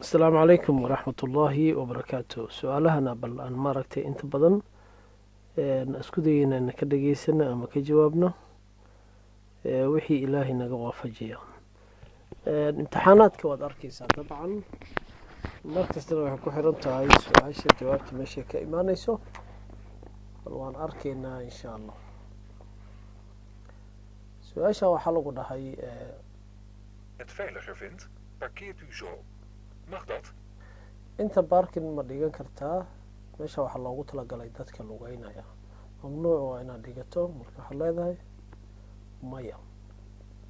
asalaamu calaykum waraxmat ullaahi wabarakaatu. su-aalahana bal aan maaragtay inta badan isku dayeyna na ka dhageysana ama ka jawaabno wixii ilaahay naga waafajiya. imtixaanaadka waad arkeysaa dabcan markastana waxay ku xiran tahay su-aasha jawaabta meeshay ka imaaneyso, bal waan arkeynaa insha allah. su-aasha waxaa lagu dhahay het veiliger vindt, parkeert u zo. Mag dat? inta baarkin ma dhigan kartaa? meesha waxaa loogu talagalay dadka lugeynaya, mamnuuc waa inaad dhigato. marka waxaad leedahay maya.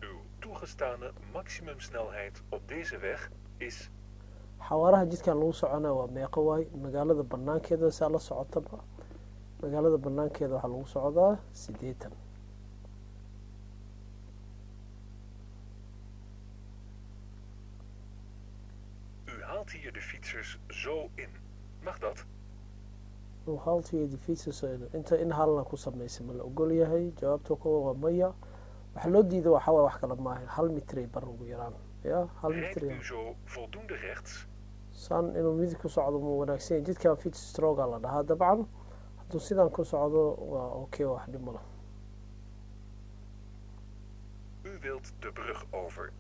Uw toegestane maximumsnelheid op deze weg is... xawaaraha jidkan lagu soconaya waa meeqo waay? magaalada banaankeeda saa la socotaba, magaalada banaankeeda waxaa lagu socdaa 80. U haalt hier de fietsers zo in. Mag dat? u haalt hier de fietsers inta in halna ku samaysa ma la ogol yahay? jawaabta waa maya. waxa loo diiday waxaa waay wax kale maaha, 1 mitir bar ugu yaraan. ya 1 mitir. Rijdt u zo voldoende rechts? saan inuu midig ku socdo ma wanaagsan yahay. jidkan fiets stroga la dhahaa dabcan. hadduu sidan ku socdo waa okay, wax dhib ma laha. U wilt de brug over.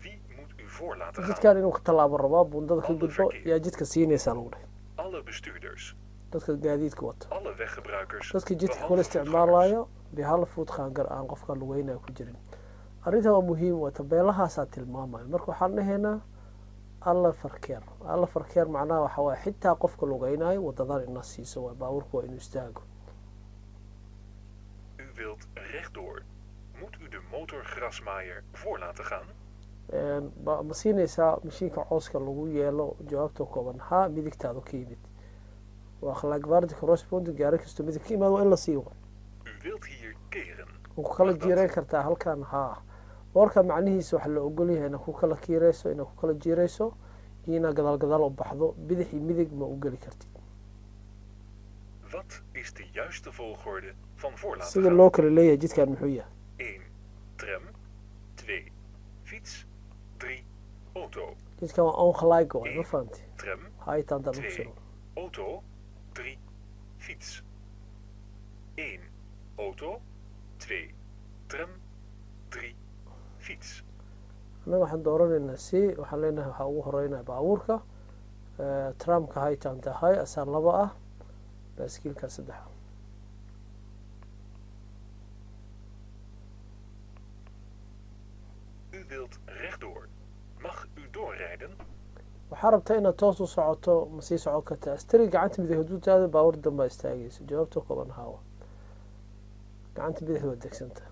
Wie moet u voor laten gaan? jidkan inuu ka tallaabo rabaa, buundada ka gudbo yaa jidka siinaysaa lagu dhahay. Alle bestuurders, dadka gaadiidka wata, alle weggebruikers, dadka jidka behalve kula voetgangers. isticmaalayo bihal voetganger aan qofka lugeynaya ku jirin. arrintan waa muhiim, waa tabeelahaasaa tilmaamaya. marka waxaan dhahaynaa alla farkeer. alla farkeer macnaha waxaa waaya xitaa qofka lugeynayo wadadan ina siiso waay, baabuurka waa inuu istaago. U wilt rechtdoor. Moet u de motorgrasmaaier voor laten gaan? ma siinaysaa mashiinka cooska lagu yeelo? jawaabta kooban ha, midigtaada ka yimid. waa gelijkwaardig corresponding, gaari kastoo midig ka imaado waa in la siiyo. U wilt hier keren. ku kala jiireyn kartaa halkan? haa. boorka macnihiisa waxaa la ogol yahay inaad ku kala kiireyso, inaad ku kala jiireyso, iyo inaad gadaal gadaal u baxdo. bidix iyo midig ma u geli kartid. Wat is de juiste volgorde van voor laten sida gaan? loo kala leeyahay jidkan muxuu yahay? 1. Tram. 2. Fiets. 3. Auto. jidkan waa ongelijk waay, ma fahamti? Tram. haytaan dan 2. ogsoo. Auto. 3. Fiets. 1. Auto. 2. Tram. 3. Fiets. annaga waxaan dooranaynaa c. waxaan leenahay waxaa ugu horeynaya baabuurka. tramka haytaan tahay asaa 2 ah, baaskiilka 3. U wilt rechtdoor. Mag u doorrijden? waxaa rabtaa inaad toos u socoto, ma sii socon kartaa? astari gacanta midig hadduu taado baabuur danbaa istaagaysa. jawaabta kooban haawa, gacanta bidix waa degsanta.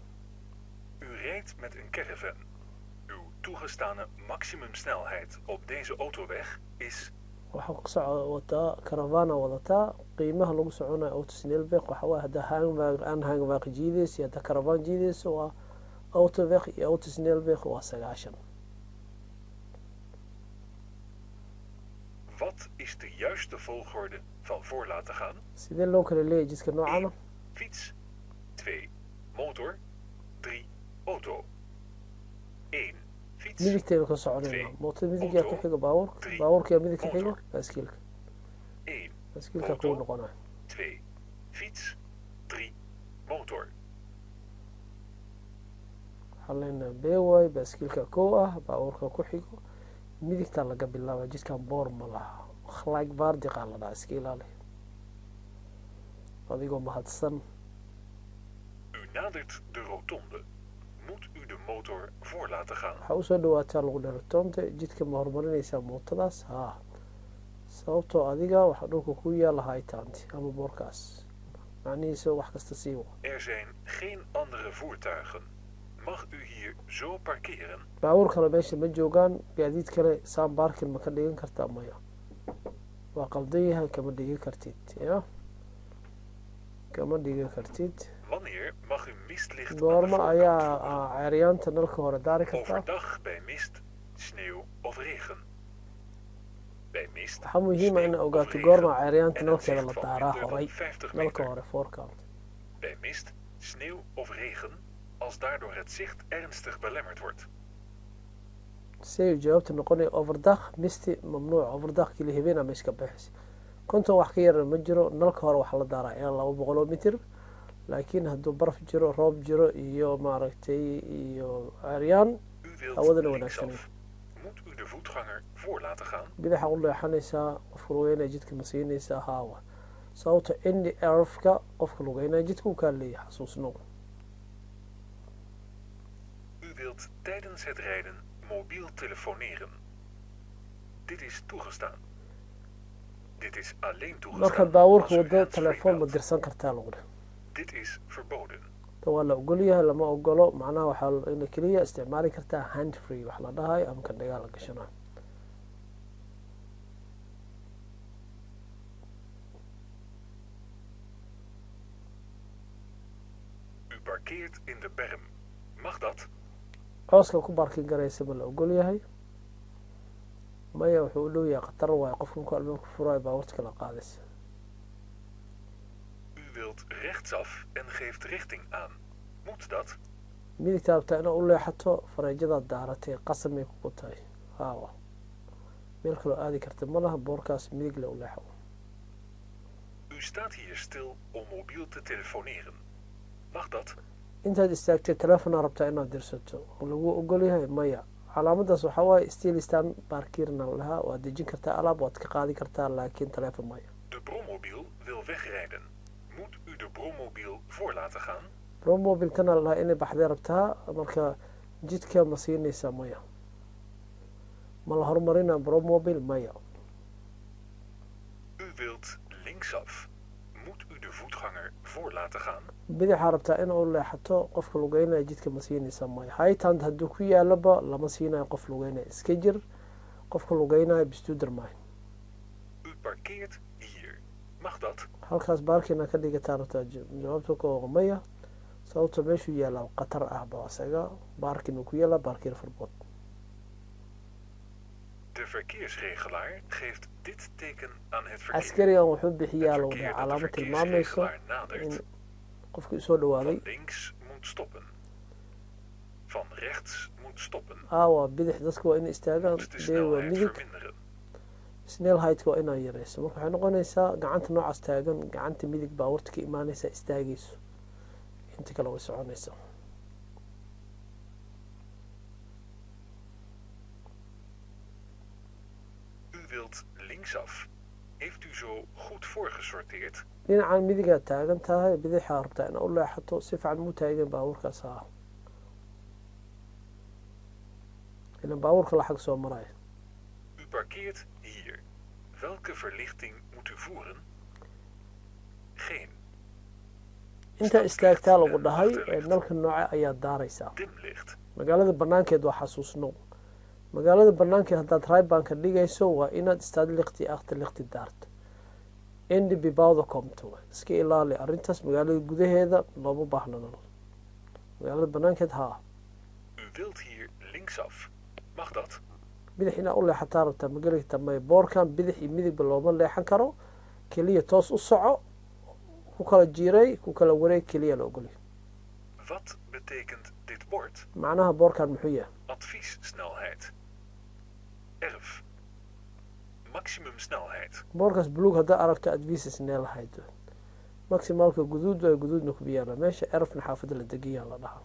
U rijdt met een caravan. Uw toegestane maximumsnelheid op deze autoweg is... waxaa ku soco wataa caravana wadataa. qiimaha lagu soconayo autosnelweg waxa waay haddaa aanhangwaaq jiideyso iyo haddaa caravan jiideyso waa autoweg, iyo autosnelweg waa 90. Wat is de juiste volgorde van voor laten gaan? sidee loo kala leeyahay jidka noocana? 1. Fiets. 2. Motor. 3. Auto. 1. Fiets. midigteeda ka soconayna. mootada midig yaa ku xiga baabuurka, baabuurka yaa midig ka xiga baaskiilka. 1. baaskiilka kuu noqonaya. 2. Fiets. 3. Motor. waxaan leenahay b waay, baaskiilka 1 ah, baabuurka ku xigo, midigtaa laga bilaaba. jidkan boor ma laha, gelijkwaardigaa la dhaha, iska ilaali. adigoo mahadsan. U nadert de rotonde. Moet u de motor voor laten gaan? waxaa usoo dhawaataa lagu dheeratonte. jidka ma horumarinaysaa mootadaas? haa, sababtoo adiga waxa dhulka ku yaala haytaanti ama boorkaas, macnihiisa wax kasta sii wa. Er zijn geen andere voertuigen. Mag u hier zo parkeren? baabuur kale meesha ma joogaan, gaadiid kale saan baarkin ma ka dhigan kartaa? maya, waa qaldan yahay, kama dhigan kartid. ya, kama dhigan kartid. Wanneer mag u mistlicht aan de goorma voorkant ayaa voeren? ceeryaanta nalka hore daari kartaa? Overdag bij mist, sneeuw of regen. Bij mist, waxaa muhiima in sneeuw of ogaato regen goorma ceeryaanta en een nalkeeda zicht la van daaraa minder dan horay, 50 nalka meter. hore voorkant. Bij mist, sneeuw of regen, als daardoor het zicht ernstig belemmerd wordt. siay jawaabta noqonaya overdak misti mamnuuc overdak kili habeena ma iska baxaysa konton wax ka yarna ma jiro nalka hore waxaa la daaraa ilaa 200 mitir laakiin hadduu baraf jiro roob jiro iyo maaragtay iyo caryaan hawadana wanaagsanay Moet u de voetganger voor laten gaan? bidaxa u leexanaysaa qofka lugeynaya jidka ma siinaysaa haawa sababta indi erfka qofka lugeynaya jidka uu kaa leeyahay xasuusno U wilt tijdens het rijden mobiel telefoneren. Dit is toegestaan. Dit is alleen toegestaan marka baabuurka als u wado handsfree telefoon ma belt. dirsan kartaa lagu dheh Dit is verboden. tan waa la ogol yahay lama ogolo macnaha waxaa ina keliya isticmaali kartaa hand free wax la dhahay ama kan dhagaa la gashana U parkeert in de berm. Mag dat? cooska ku baarkin garaysa ma la ogol yahay maya wuxuu u dhow yahay khatar waayo qofka markuu albaabka furaayo baabuurta kala qaadaysa U wilt rechtsaf en geeft richting aan. Moet dat? midigta rabtaa inaad u leexato fareejadaad daaratay qasamay kugu tahay haawa meel kaloo aadi karta ma laha boorkaas midig le u leexo U staat hier stil om mobiel te telefoneren. Mag dat? intaad istaagtay telefonaa rabtaa inaad dirsato lagu ogol yahay maya calaamadaas waxaa waaye stilistan baarkiirna lahaa waad dejin kartaa alaab waad ka qaadi kartaa laakiin telefon maya De brommobiel wil wegrijden. Moet u de brommobiel voor laten gaan? bromobil tana lahaa inay baxday rabtaa marka jidka ma siinaysaa maya ma la horumarina bromobil maya U wilt linksaf. Moet u de voetganger voor laten gaan? bidaxaa rabtaa in u leexato qofka lugeynaya jidka ma siinaysaa maya haytand hadduu ku yaalaba lama siinayo qof lugeynaya iska jir qofka lugeynaya bistuuder maayo U parkeert hier. Mag dat? halkaas baarkiina ka dhigataa rabtaa jawaabta ka oga maya sababta meeshuu yaalaa khatar ah ba isaga baarkiina ku yaala baarkiina farbood De verkeersregelaar geeft dit teken aan het verkeer. askarigan wuxuu bixiyaa Het lagu verkeer dhahay dat de calaamad tilmaamayso verkeersregelaar nadert. in qofkii usoo dhawaaday Van links moet stoppen. Van rechts moet stoppen. aawa bidix dadka waa inay istaagaan Moet de dee waa snelheid midig verminderen. snelheightka waa inaa yareyso marka waxay noqonaysaa gacanta noocaas taagan gacanta midig baabuurta ka imaanaysa istaagayso inta kale way soconaysa U wilt linksaf. Heeft u zo goed voorgesorteerd? dhinacan midigaad taagan tahay bidixaa rabtaa inaa u leexato si fiican muu taagan baabuurkaas haa ilan baabuurka la xag soo maraya U parkeert hier. Welke verlichting moet u voeren? Geen. intaa istaagtaa lagu dhahay nalka nooce ayaad daaraysaa Dimlicht. magaalada banaankeed waa xasuusno magaalada banaankeed haddaad raybanka dhigayso waa inaad istaad liqti akhta liqti daarto indi bibawda komto iska ilaali arrintaas magaalada gudaheeda looma baahna nal magaalada banaankeed haa U wilt hier linksaf. Mag dat? bidix inaa u leexataa rabtaa magalita may boorkan bidix iyo midigba looma leexan karo keliya toos u soco ku kala jiiray ku kala wareeg keliya la ogolya Wat betekent dit bord? macnaha boorkan muxuu yahay Adviessnelheid. Erf. Maximumsnelheid. boorkaas buluug haddaa aragto advices neelahayd maximaalka guduud waa guduudna ku biyaala meesha erfna xaafadda la degayaa la dhahaa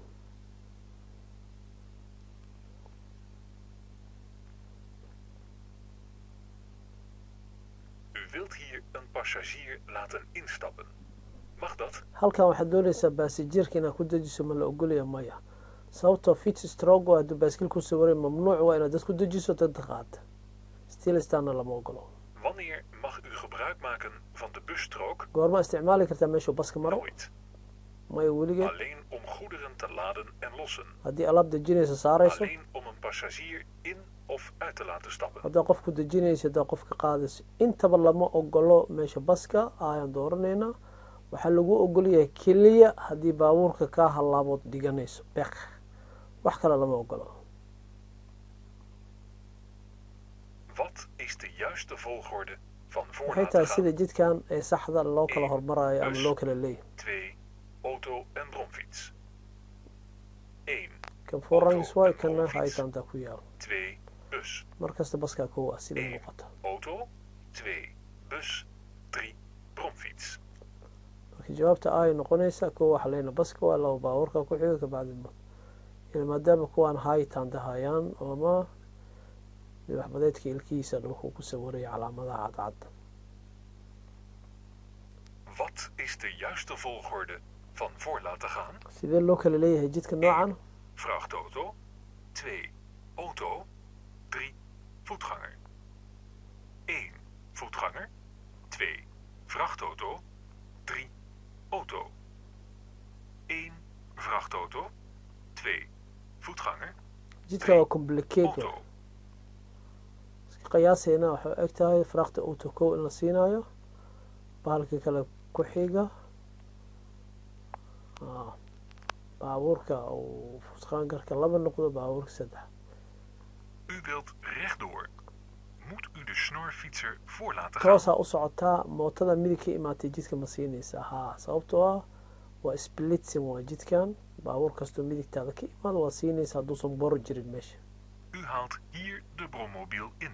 U wilt hier een passagier laten instappen. Mag dat? halkan waxaad doonaysaa baasijiirka inaad ku dejiso ma la ogolaya maya sababtoo fit strogo hadduu baaskil ku sawiray mamnuuc waa inaad dad ku dejiso dad qaata stiilistaana lama ogolo Wanneer mag u gebruik maken van de busstrook? goorma isticmaali kartaa meeshuu baska maro Nooit. maya weligeed Alleen om goederen te laden en lossen. haddii alaab dejinaysa saarayso Alleen om een passagier in of uit te laten stappen. haddaa qof ku dejinaysa haddaa qof ka qaadayso intaba lama ogolo meesha baska ayaan dooranayna waxaa lagu ogolyahay keliya haddii baabuurka kaa halaabood dhiganayso beq wax kale lama ogolo Wat is de juiste volgorde van voor waxay laten tahay gaan? sida jidkan ee saxda loo kala hormaraayo ama loo kala leeyahay 2. Auto en bromfiets. 1. kan voorrangis waay kana haytaantaa ku yaal 2. bus. markasta baskaa kow ah sida 1 muuqata. auto, 2 bus, 3 bromfiets. marka jawaabta ay noqonaysa kow waxa leena baska waa laba baabuurka ku xiga kabacdi maadaama kuwaan haytaan dahayaan ooma waxbadeedka ilkihiisa dhulku ku sawiraya calaamadaha cadcad. Wat is de juiste volgorde van voor laten gaan? sidee loo kala leeyahay jidka noocan? Vrachtauto, 2 auto, 3 voetganger. 1 voetganger, 2 vrachtauto, 3 auto. 1 vrachtauto, 2 voetganger, jidka waa complicated. auto. qiyaasayna waxay eg tahay faraaqta auto kow in la siinayo bahalka kale ku xiga baabuurka oo fusqaangarka laba noqdo baabuurka saddex. U wilt rechtdoor. Moet u de snorfietser voor laten gaan? toosaa u socotaa mootada midig ka imaatay jidka ma siinaysa haa sababtoo ah waa splitsin waa jidkan baabuur kastoo midigtaada ka imaado waa siinaysa hadduusan boro jirin meesha. U haalt hier de brommobiel in.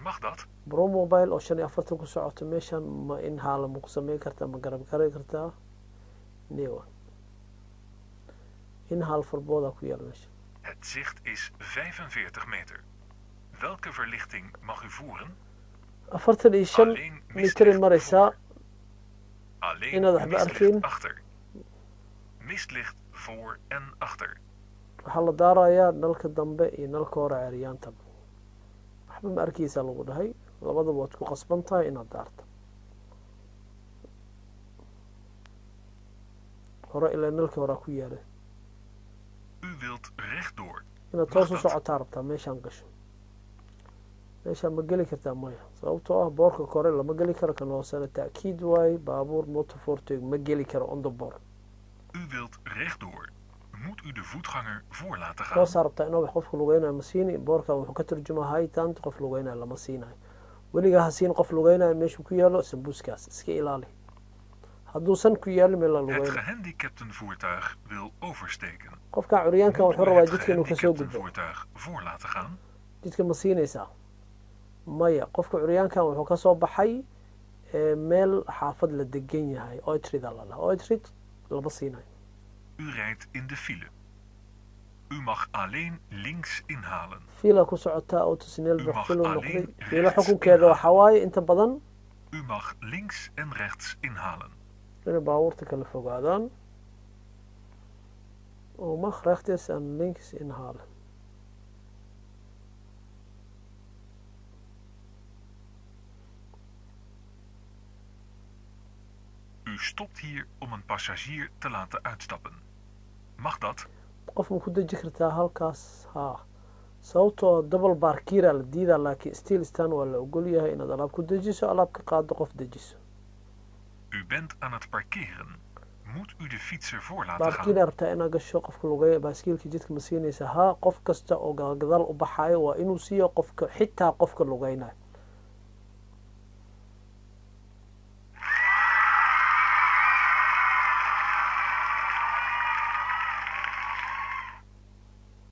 Mag dat? bromobile oo 45 ku socoto meeshan ma in haala ma ku sameyn kartaa ma garab gari kartaa newa in haal verbooda ku yaal meesha. Het zicht is 45 meter. Welke verlichting mag u voeren? 45 mitir maraysaa Alleen inaad waxba mistlicht arkin. achter. Mistlicht voor en achter. waxaa la daarayaa nalka dambe iyo nalka hore ceeriyaanta waxba ma arkaysaa lagu dhahay labadaba waad ku qasban tahay inaad daarto hore ilaa nalka horaa ku yaalay. U wilt rechtdoor. inaad toos u socotaa rabtaa meeshaan gasho meeshaan ma geli kartaa maya sababtoo ah boorka kore lama geli karo kan hoosena ta'kiid waaye baabuur motorforteg ma geli karo on the board. U wilt rechtdoor. Moet u de voetganger voor laten gaan? toosaa rabtaa inuu wax qofka lugeynayo ma siini boorka wuxuu ka turjumaa haytaanta qof lugeynayo lama siinayo weligaa ha siin qof lugeynayo meeshuu ku yaalo sambuuskaas iska ilaali hadduusan ku yaalin meel la Het lugeynayo. gehandicaptenvoertuig wil oversteken. qofka curyaankan Moet wuxuu u rabaa het jidka inuu kasoo gudbo gehandicaptenvoertuig voor laten gaan? jidka ma siinaysaa maya qofka curyaankan wuxuu kasoo baxay meel xaafad la degan yahay oitrida la dhaha oitrid lama siinayo. U rijdt in de file. U mag alleen links inhalen. fiila ku socotaa autosneel U bak mag filu alleen noqday rechts fiilo xukunkeeda inhalen. waxaa waaye inta badan U mag links en rechts inhalen. inay baabuurta kala fogaadaan oo mag rechts en links inhalen. U stopt hier om een passagier te laten uitstappen. Mag dat? qof ma ku deji kartaa halkaas haa sababtoo double barkiira la diidaa laakiin still stan waa la ogol yahay inaad alaab ku dejiso alaab ka qaado qof dejiso. U bent aan het parkeren. Moet u de fietser voor laten gaan? baarkiina rabtaa inaad gasho qofka lugeeya baaskiilka jidka ma siinaysa haa qof kasta oo gadaal u baxaayo waa inuu siiyo qofka xitaa qofka lugeynayo